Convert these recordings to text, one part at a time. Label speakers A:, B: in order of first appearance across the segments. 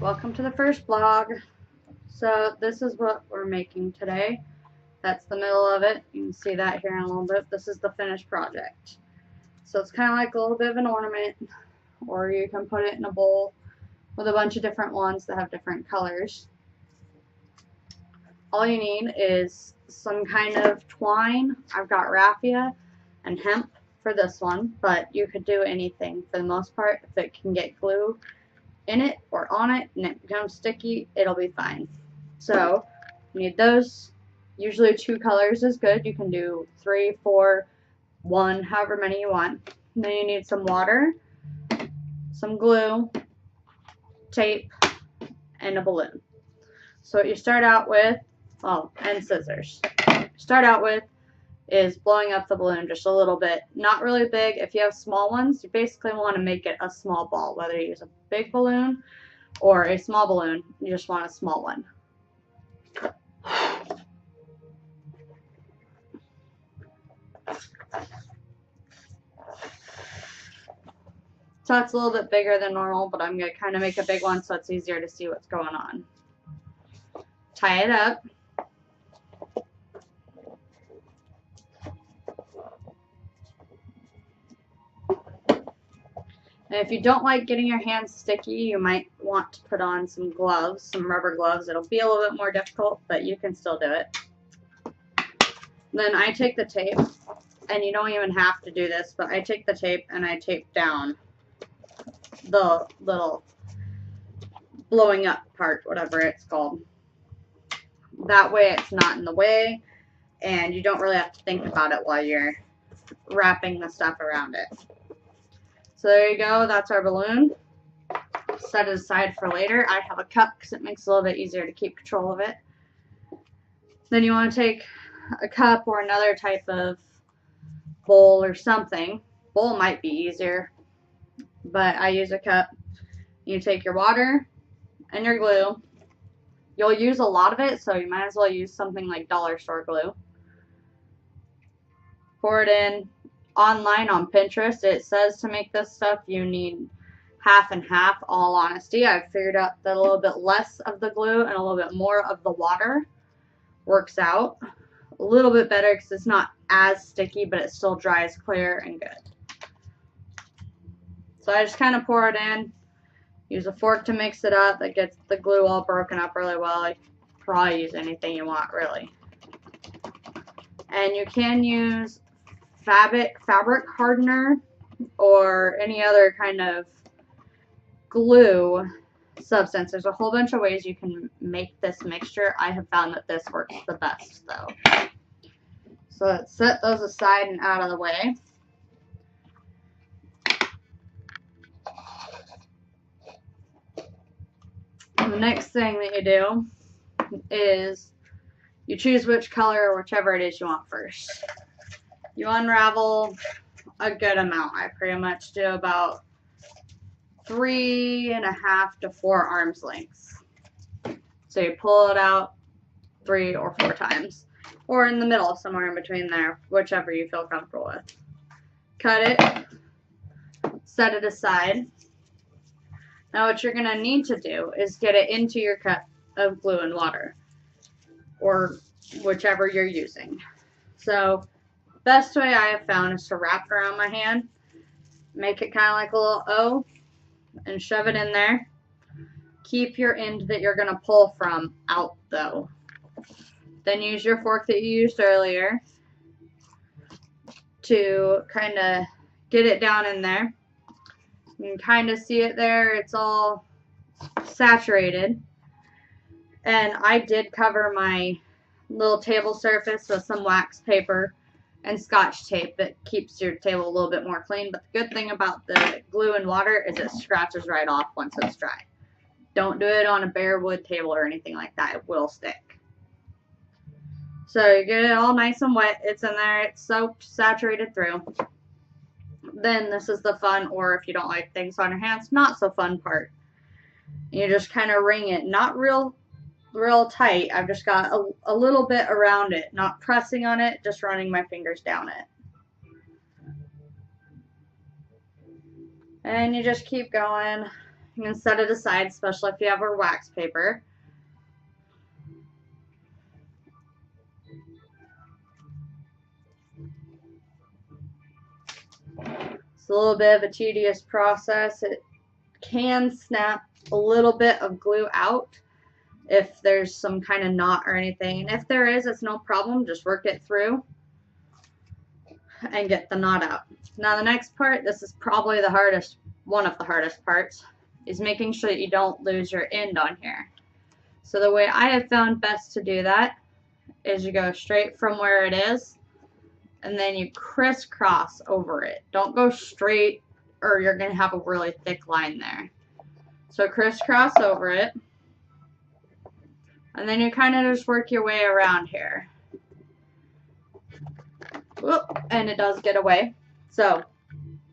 A: Welcome to the first vlog. So this is what we're making today. That's the middle of it. You can see that here in a little bit. This is the finished project. So it's kind of like a little bit of an ornament, or you can put it in a bowl with a bunch of different ones that have different colors. All you need is some kind of twine. I've got raffia and hemp for this one, but you could do anything for the most part. If it can get glue in it or on it and it becomes sticky, it'll be fine. So you need those. Usually 2 colors is good. You can do 3, 4, 1, however many you want. And then you need some water, some glue, tape, and a balloon. So what you start out with, and scissors. Start out with is blowing up the balloon just a little bit. Not really big. If you have small ones, you basically want to make it a small ball. Whether you use a big balloon or a small balloon, you just want a small one. So it's a little bit bigger than normal, but I'm going to kind of make a big one so it's easier to see what's going on. Tie it up. And if you don't like getting your hands sticky, you might want to put on some gloves, some rubber gloves. It'll be a little bit more difficult, but you can still do it. Then I take the tape, and you don't even have to do this, but I take the tape and I tape down the little blowing up part, whatever it's called. That way it's not in the way, and you don't really have to think about it while you're wrapping the stuff around it. So there you go, that's our balloon. Set it aside for later. I have a cup because it makes it a little bit easier to keep control of it. Then you want to take a cup or another type of bowl or something. Bowl might be easier, but I use a cup. You take your water and your glue. You'll use a lot of it, so you might as well use something like dollar store glue. Pour it in. Online on Pinterest, it says to make this stuff you need half and half. All honesty, I've figured out that a little bit less of the glue and a little bit more of the water works out a little bit better because it's not as sticky, but it still dries clear and good. So I just kind of pour it in. Use a fork to mix it up. That gets the glue all broken up really well. You can probably use anything you want, really. And you can use fabric hardener or any other kind of glue substance. There's a whole bunch of ways you can make this mixture. I have found that this works the best though. So let's set those aside and out of the way. The next thing that you do is you choose which color or whichever it is you want first. You unravel a good amount. I pretty much do about 3.5 to 4 arms lengths. So you pull it out 3 or 4 times, or in the middle, somewhere in between there, whichever you feel comfortable with. Cut it, set it aside. Now what you're going to need to do is get it into your cup of glue and water, or whichever you're using. So best way I have found is to wrap it around my hand, make it kind of like a little O, and shove it in there. Keep your end that you're going to pull from out though. Then use your fork that you used earlier to kind of get it down in there. You can kind of see it there. It's all saturated. And I did cover my little table surface with some wax paper and Scotch tape that keeps your table a little bit more clean. But the good thing about the glue and water is it scratches right off once it's dry. Don't do it on a bare wood table or anything like that. It will stick. So you get it all nice and wet. It's in there. It's soaked, saturated through. Then this is the fun, or if you don't like things on your hands, not so fun part. You just kind of wring it. Not real tight. I've just got a little bit around it, not pressing on it, just running my fingers down it. And you just keep going. You can set it aside, especially if you have a wax paper. It's a little bit of a tedious process. It can snap a little bit of glue out if there's some kind of knot or anything. And if there is, it's no problem. Just work it through and get the knot out. Now the next part, this is probably the hardest, one of the hardest parts, is making sure that you don't lose your end on here. So the way I have found best to do that is you go straight from where it is and then you crisscross over it. Don't go straight or you're going to have a really thick line there. So crisscross over it. And then you kind of just work your way around here. Whoop, and it does get away. So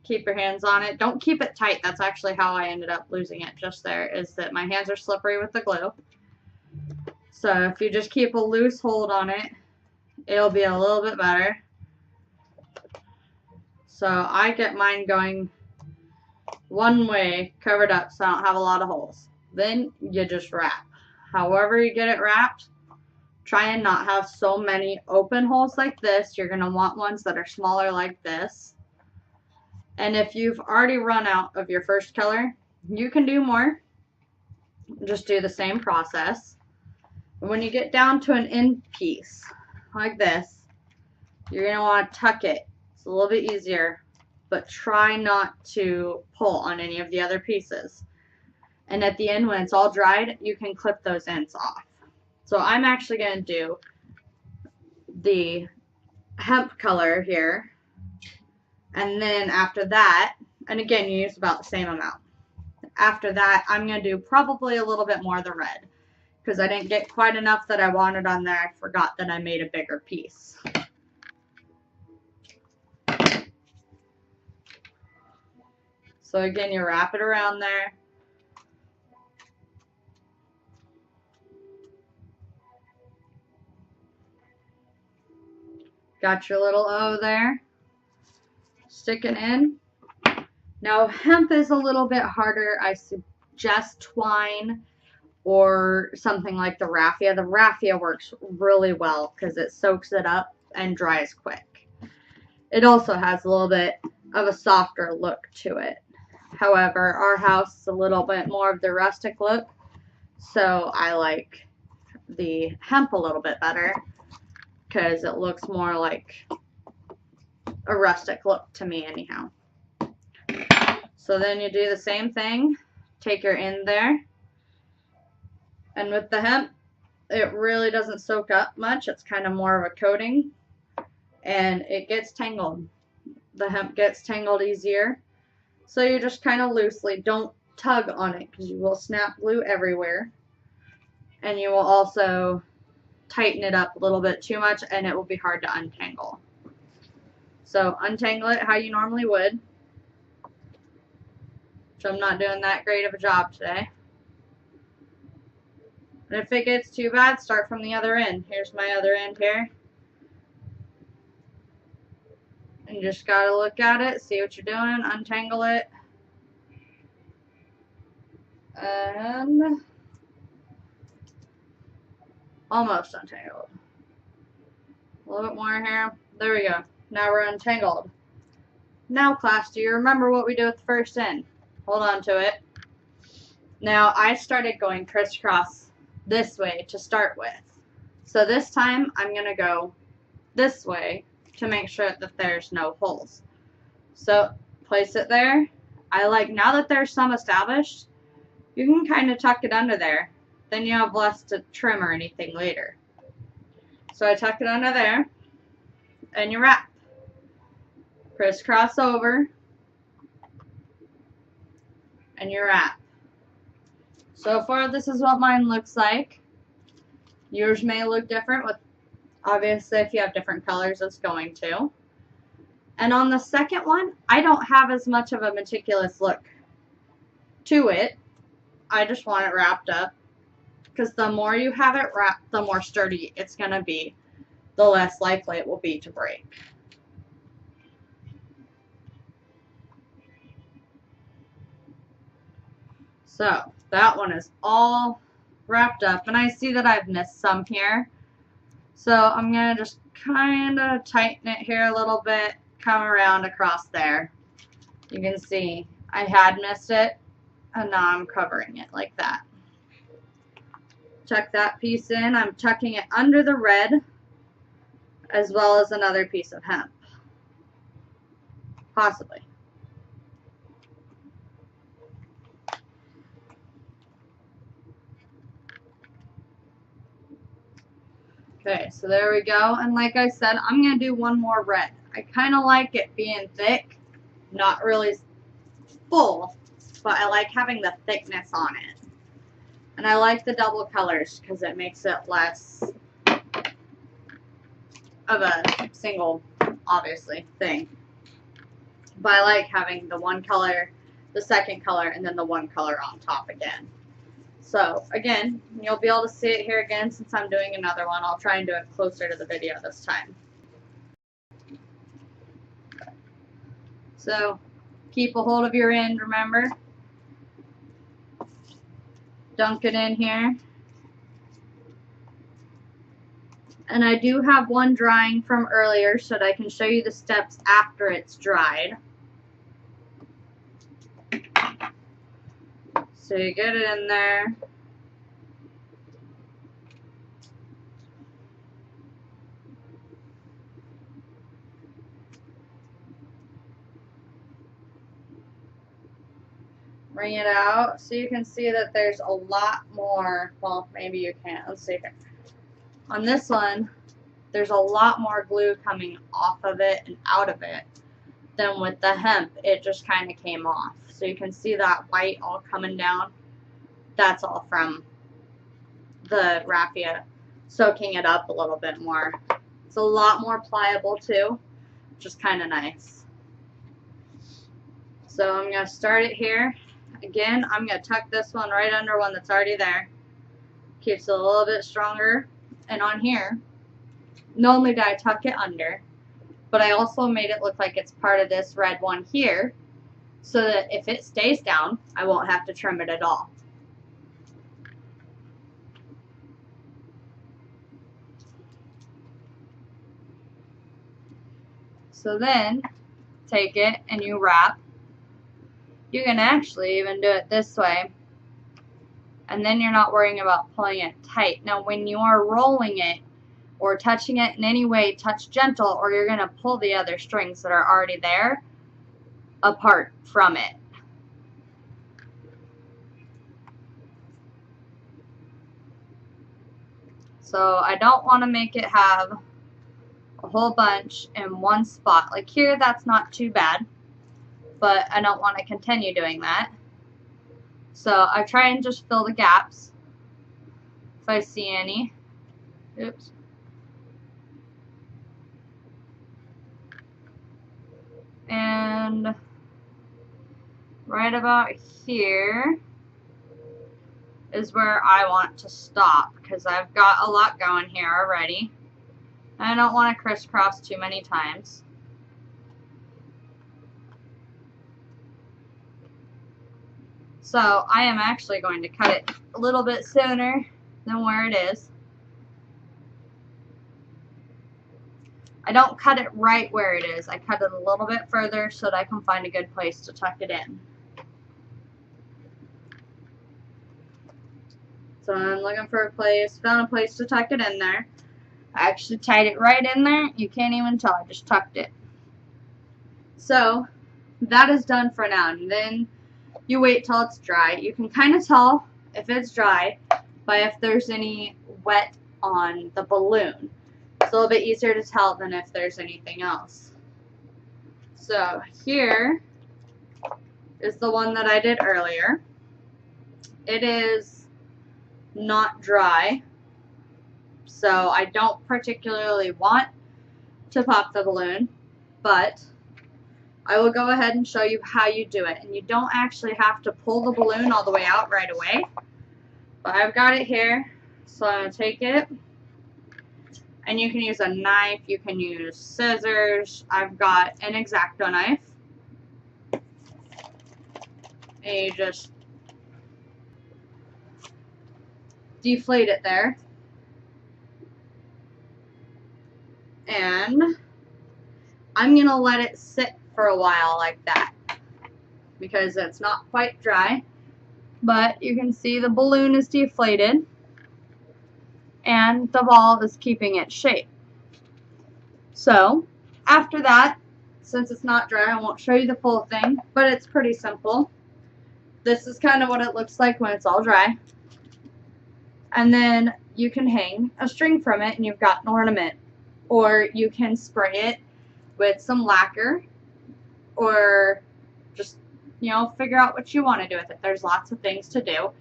A: keep your hands on it. Don't keep it tight. That's actually how I ended up losing it just there, is that my hands are slippery with the glue. So if you just keep a loose hold on it, it'll be a little bit better. So I get mine going one way, covered up, so I don't have a lot of holes. Then you just wrap. However you get it wrapped, try and not have so many open holes like this. You're going to want ones that are smaller like this. And if you've already run out of your first color, you can do more. Just do the same process. And when you get down to an end piece like this, you're going to want to tuck it. It's a little bit easier, but try not to pull on any of the other pieces. And at the end, when it's all dried, you can clip those ends off. So I'm actually going to do the hemp color here. And then after that, and again, you use about the same amount. After that, I'm going to do probably a little bit more of the red, because I didn't get quite enough that I wanted on there. I forgot that I made a bigger piece. So again, you wrap it around there. Got your little O there. Stick it in. Now hemp is a little bit harder. I suggest twine or something like the raffia. The raffia works really well because it soaks it up and dries quick. It also has a little bit of a softer look to it. However, our house is a little bit more of the rustic look, so I like the hemp a little bit better because it looks more like a rustic look to me anyhow. So then you do the same thing, take your end there, and with the hemp, it really doesn't soak up much. It's kind of more of a coating, and it gets tangled. The hemp gets tangled easier. So you just kind of loosely, don't tug on it because you will snap glue everywhere. And you will also tighten it up a little bit too much and it will be hard to untangle. So untangle it how you normally would. So I'm not doing that great of a job today. And if it gets too bad, start from the other end. Here's my other end here. And you just gotta look at it, see what you're doing, untangle it. And almost untangled. A little bit more here. There we go. Now we're untangled. Now class, do you remember what we did with the first end? Hold on to it. Now I started going crisscross this way to start with. So this time I'm gonna go this way to make sure that there's no holes. So place it there. I like, now that there's some established, you can kind of tuck it under there. Then you have less to trim or anything later. So I tuck it under there and you wrap. Crisscross over and you wrap. So far this is what mine looks like. Yours may look different with, obviously, if you have different colors, it's going to. And on the second one, I don't have as much of a meticulous look to it. I just want it wrapped up. Because the more you have it wrapped, the more sturdy it's going to be. The less likely it will be to break. So that one is all wrapped up, and I see that I've missed some here. So I'm going to just kind of tighten it here a little bit, come around across there. You can see I had missed it, and now I'm covering it like that. Tuck that piece in. I'm tucking it under the red, as well as another piece of hemp. Possibly. Okay, so there we go. And like I said, I'm going to do one more red. I kind of like it being thick, not really full, but I like having the thickness on it. And I like the double colors because it makes it less of a single, obviously, thing. But I like having the one color, the second color, and then the one color on top again. So, again, you'll be able to see it here again since I'm doing another one. I'll try and do it closer to the video this time. So, keep a hold of your end, remember. Dunk it in here. And I do have one drying from earlier so that I can show you the steps after it's dried. So you get it in there. Bring it out so you can see that there's a lot more, well, maybe you can't. Let's see here. On this one, there's a lot more glue coming off of it and out of it than with the hemp. It just kind of came off. So you can see that white all coming down. That's all from the raffia soaking it up a little bit more. It's a lot more pliable too, which is kind of nice. So I'm going to start it here. Again, I'm going to tuck this one right under one that's already there. Keeps it a little bit stronger. And on here, not only did I tuck it under, but I also made it look like it's part of this red one here, so that if it stays down, I won't have to trim it at all. So then, take it and you wrap. You can actually even do it this way, and then you're not worrying about pulling it tight. Now when you are rolling it or touching it in any way, touch gentle, or you're going to pull the other strings that are already there apart from it. So I don't want to make it have a whole bunch in one spot. Like here, that's not too bad, but I don't want to continue doing that. So I try and just fill the gaps if I see any. Oops. And right about here is where I want to stop because I've got a lot going here already. I don't want to crisscross too many times. So I am actually going to cut it a little bit sooner than where it is. I don't cut it right where it is. I cut it a little bit further so that I can find a good place to tuck it in. So I'm looking for a place, found a place to tuck it in there. I actually tied it right in there. You can't even tell. I just tucked it. So that is done for now. And then you wait till it's dry. You can kind of tell if it's dry by if there's any wet on the balloon. It's a little bit easier to tell than if there's anything else. So here is the one that I did earlier. It is not dry, so I don't particularly want to pop the balloon, but I will go ahead and show you how you do it. And you don't actually have to pull the balloon all the way out right away, but I've got it here, so I'm going to take it. And you can use a knife, you can use scissors. I've got an X-Acto knife. And you just deflate it there. And I'm going to let it sit for a while like that because it's not quite dry. But you can see the balloon is deflated and the ball is keeping its shape. So after that, since it's not dry, I won't show you the full thing, but it's pretty simple. This is kind of what it looks like when it's all dry. And then you can hang a string from it and you've got an ornament. Or you can spray it with some lacquer, or just, figure out what you want to do with it. There's lots of things to do. You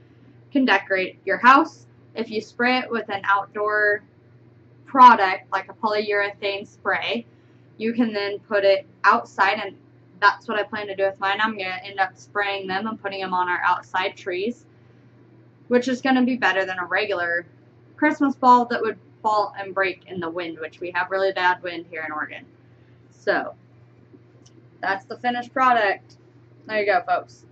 A: can decorate your house. If you spray it with an outdoor product like a polyurethane spray, you can then put it outside, and that's what I plan to do with mine. I'm going to end up spraying them and putting them on our outside trees, which is going to be better than a regular Christmas ball that would fall and break in the wind, which we have really bad wind here in Oregon. So that's the finished product. There you go, folks.